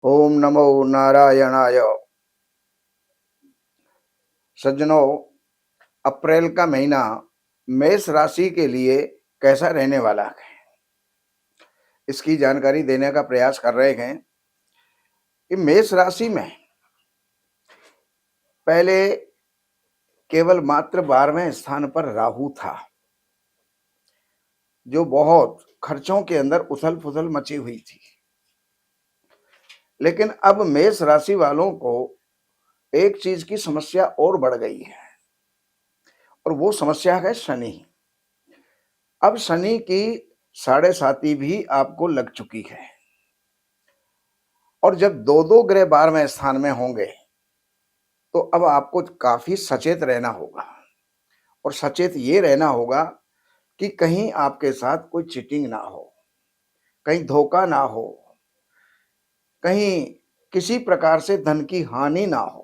ओम नमो नारायणाय। सज्जनों, अप्रैल का महीना मेष राशि के लिए कैसा रहने वाला है, इसकी जानकारी देने का प्रयास कर रहे हैं कि मेष राशि में पहले केवल मात्र 12वें स्थान पर राहु था, जो बहुत खर्चों के अंदर उथल-पुथल मची हुई थी। लेकिन अब मेष राशि वालों को एक चीज की समस्या और बढ़ गई है, और वो समस्या है शनि। अब शनि की साढ़े साती भी आपको लग चुकी है, और जब दो ग्रह 12वें स्थान में होंगे तो अब आपको काफी सचेत रहना होगा, और सचेत ये रहना होगा कि कहीं आपके साथ कोई चीटिंग ना हो, कहीं धोखा ना हो, कहीं किसी प्रकार से धन की हानि ना हो।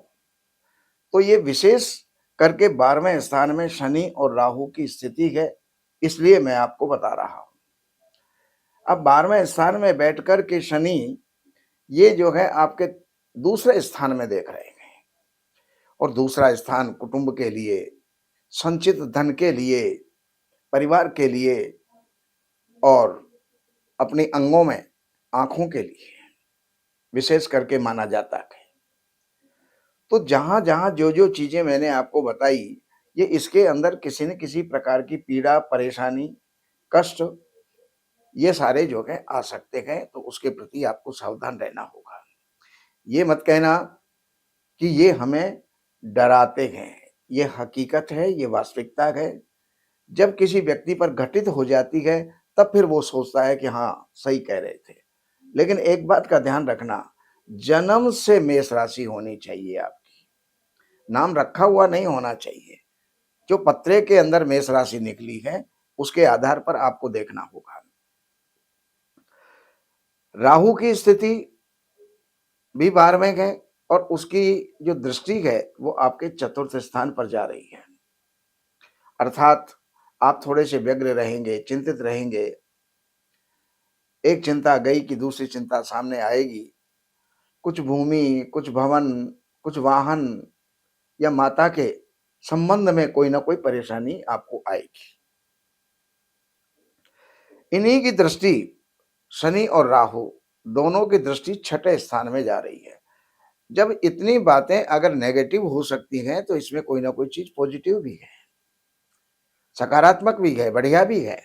तो ये विशेष करके 12वें स्थान में शनि और राहु की स्थिति है, इसलिए मैं आपको बता रहा हूं। अब 12वें स्थान में बैठकर के शनि ये जो है आपके दूसरे स्थान में देख रहे हैं, और दूसरा स्थान कुटुंब के लिए, संचित धन के लिए, परिवार के लिए, और अपने अंगों में आंखों के लिए विशेष करके माना जाता है। तो जहां जहां जो जो चीजें मैंने आपको बताई, ये इसके अंदर किसी न किसी प्रकार की पीड़ा, परेशानी, कष्ट, ये सारे जो है आ सकते हैं। तो उसके प्रति आपको सावधान रहना होगा। ये मत कहना कि ये हमें डराते हैं। ये हकीकत है, ये वास्तविकता है। जब किसी व्यक्ति पर घटित हो जाती है, तब फिर वो सोचता है कि हाँ, सही कह रहे थे। लेकिन एक बात का ध्यान रखना, जन्म से मेष राशि होनी चाहिए आपकी, नाम रखा हुआ नहीं होना चाहिए। जो पत्रे के अंदर मेष राशि निकली है, उसके आधार पर आपको देखना होगा। राहु की स्थिति भी 12वें है, और उसकी जो दृष्टि है वो आपके चतुर्थ स्थान पर जा रही है। अर्थात आप थोड़े से व्यग्र रहेंगे, चिंतित रहेंगे। एक चिंता गई कि दूसरी चिंता सामने आएगी। कुछ भूमि, कुछ भवन, कुछ वाहन या माता के संबंध में कोई ना कोई परेशानी आपको आएगी। इन्हीं की दृष्टि, शनि और राहु दोनों की दृष्टि छठे स्थान में जा रही है। जब इतनी बातें अगर नेगेटिव हो सकती हैं, तो इसमें कोई ना कोई चीज पॉजिटिव भी है, सकारात्मक भी है, बढ़िया भी है।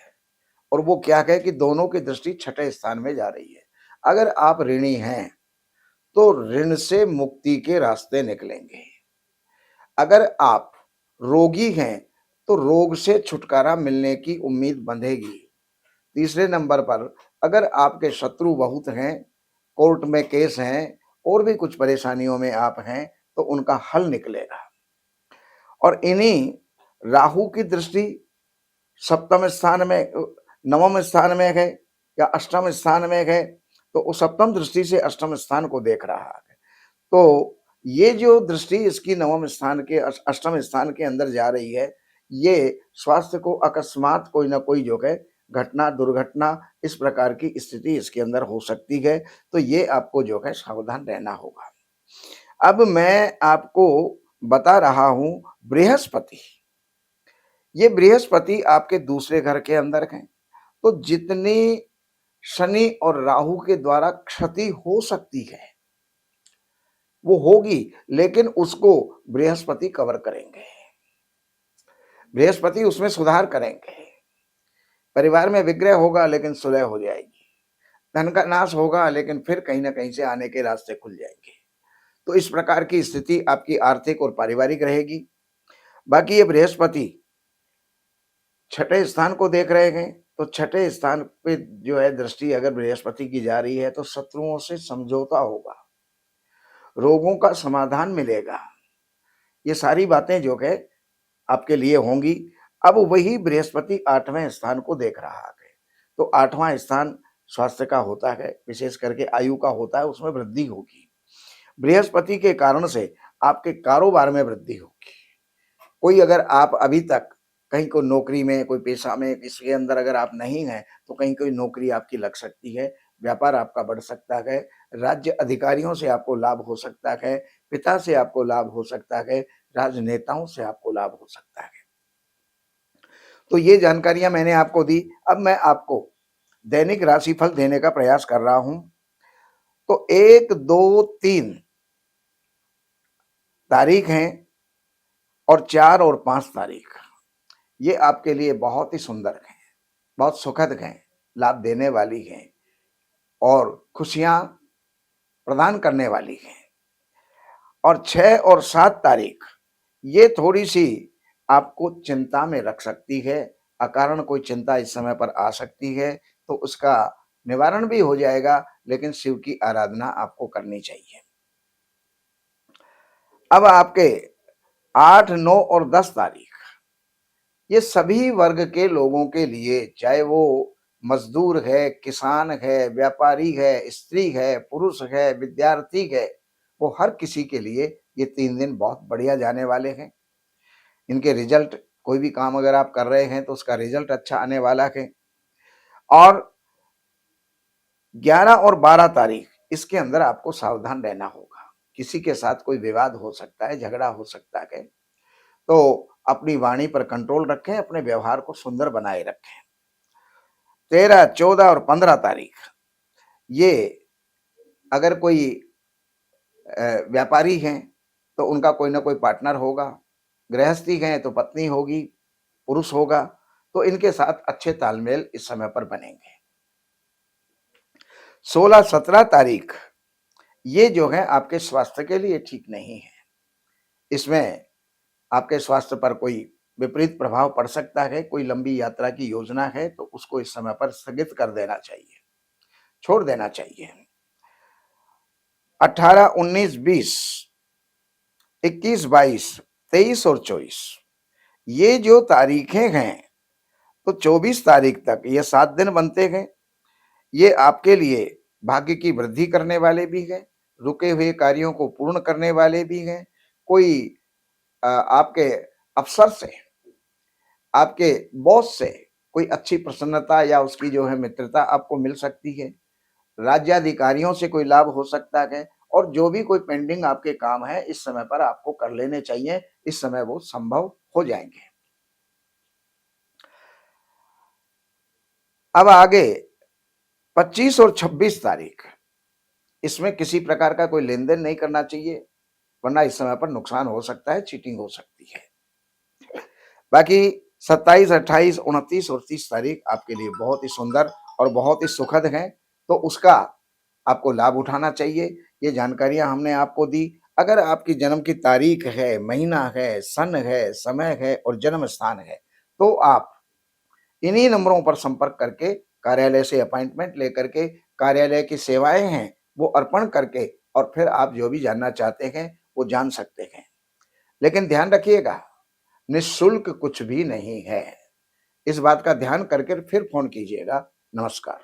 और वो क्या है कि दोनों की दृष्टि छठे स्थान में जा रही है। अगर आप ऋणी हैं, तो ऋण से मुक्ति के रास्ते निकलेंगे। अगर आप रोगी हैं, तो रोग से छुटकारा मिलने की उम्मीद बंधेगी। तीसरे नंबर पर, अगर आपके शत्रु बहुत हैं, कोर्ट में केस हैं, और भी कुछ परेशानियों में आप हैं, तो उनका हल निकलेगा। और इन्हीं राहु की दृष्टि सप्तम स्थान में, नवम स्थान में है या अष्टम स्थान में है, तो वो सप्तम दृष्टि से अष्टम स्थान को देख रहा है। तो ये जो दृष्टि इसकी नवम स्थान के अष्टम स्थान के अंदर जा रही है, ये स्वास्थ्य को अकस्मात कोई ना कोई जो है घटना, दुर्घटना, इस प्रकार की स्थिति इसके अंदर हो सकती है। तो ये आपको जो है सावधान रहना होगा। अब मैं आपको बता रहा हूं बृहस्पति। ये बृहस्पति आपके दूसरे घर के अंदर हैं। तो जितनी शनि और राहु के द्वारा क्षति हो सकती है, वो होगी, लेकिन उसको बृहस्पति कवर करेंगे। बृहस्पति उसमें सुधार करेंगे। परिवार में विग्रह होगा, लेकिन सुलह हो जाएगी। धन का नाश होगा, लेकिन फिर कहीं ना कहीं से आने के रास्ते खुल जाएंगे। तो इस प्रकार की स्थिति आपकी आर्थिक और पारिवारिक रहेगी। बाकी ये बृहस्पति छठे स्थान को देख रहे हैं, तो छठे स्थान पे जो है दृष्टि अगर बृहस्पति की जा रही है, तो शत्रुओं से समझौता होगा, रोगों का समाधान मिलेगा। ये सारी बातें जो है आपके लिए होंगी। अब वही बृहस्पति 8वें स्थान को देख रहा है। तो 8वां स्थान स्वास्थ्य का होता है, विशेष करके आयु का होता है, उसमें वृद्धि होगी। बृहस्पति के कारण से आपके कारोबार में वृद्धि होगी। कोई अगर आप अभी तक कहीं कोई नौकरी में, कोई पेशा में, इसके अंदर अगर आप नहीं हैं, तो कहीं कोई नौकरी आपकी लग सकती है, व्यापार आपका बढ़ सकता है, राज्य अधिकारियों से आपको लाभ हो सकता है, पिता से आपको लाभ हो सकता है, राजनेताओं से आपको लाभ हो सकता है। तो ये जानकारियां मैंने आपको दी। अब मैं आपको दैनिक राशिफल देने का प्रयास कर रहा हूं। तो 1, 2, 3 तारीख हैं और 4 और 5 तारीख, ये आपके लिए बहुत ही सुंदर हैं, बहुत सुखद हैं, लाभ देने वाली हैं और खुशियां प्रदान करने वाली हैं। और 6 और 7 तारीख ये थोड़ी-सी आपको चिंता में रख सकती है, अकारण कोई चिंता इस समय पर आ सकती है, तो उसका निवारण भी हो जाएगा, लेकिन शिव की आराधना आपको करनी चाहिए। अब आपके 8, 9 और 10 तारीख, ये सभी वर्ग के लोगों के लिए, चाहे वो मजदूर है, किसान है, व्यापारी है, स्त्री है, पुरुष है, विद्यार्थी है, वो हर किसी के लिए ये 3 दिन बहुत बढ़िया जाने वाले हैं। इनके रिजल्ट, कोई भी काम अगर आप कर रहे हैं तो उसका रिजल्ट अच्छा आने वाला है। और 11 और 12 तारीख, इसके अंदर आपको सावधान रहना होगा। किसी के साथ कोई विवाद हो सकता है, झगड़ा हो सकता है, तो अपनी वाणी पर कंट्रोल रखें, अपने व्यवहार को सुंदर बनाए रखें। 13, 14 और 15 तारीख, ये अगर कोई व्यापारी हैं तो उनका कोई ना कोई पार्टनर होगा, गृहस्थी हैं तो पत्नी होगी, पुरुष होगा, तो इनके साथ अच्छे तालमेल इस समय पर बनेंगे। 16, 17 तारीख, ये जो है आपके स्वास्थ्य के लिए ठीक नहीं है। इसमें आपके स्वास्थ्य पर कोई विपरीत प्रभाव पड़ सकता है। कोई लंबी यात्रा की योजना है तो उसको इस समय पर स्थगित कर देना चाहिए, छोड़ देना चाहिए। 18, 19, 20, 21, 22, 23 और 24, ये जो तारीखें हैं, तो 24 तारीख तक ये 7 दिन बनते हैं। ये आपके लिए भाग्य की वृद्धि करने वाले भी हैं, रुके हुए कार्यों को पूर्ण करने वाले भी हैं। कोई आपके अफसर से, आपके बॉस से कोई अच्छी प्रसन्नता या उसकी जो है मित्रता आपको मिल सकती है। राज्याधिकारियों से कोई लाभ हो सकता है और जो भी कोई पेंडिंग आपके काम है इस समय पर आपको कर लेने चाहिए। इस समय वो संभव हो जाएंगे। अब आगे 25 और 26 तारीख, इसमें किसी प्रकार का कोई लेन-देन नहीं करना चाहिए, वरना इस समय पर नुकसान हो सकता है, चीटिंग हो सकती है। बाकी 27, 28, 29 और 30 तारीख आपके लिए बहुत ही सुंदर और बहुत ही सुखद हैं, तो उसका आपको लाभ उठाना चाहिए। ये जानकारियां हमने आपको दी। अगर आपकी जन्म की तारीख है, महीना है, सन है, समय है और जन्म स्थान है, तो आप इन्हीं नंबरों पर संपर्क करके कार्यालय से अपॉइंटमेंट लेकर के कार्यालय की सेवाएं हैं वो अर्पण करके और फिर आप जो भी जानना चाहते हैं वो जान सकते हैं। लेकिन ध्यान रखिएगा, निःशुल्क कुछ भी नहीं है। इस बात का ध्यान करके फिर फोन कीजिएगा। नमस्कार।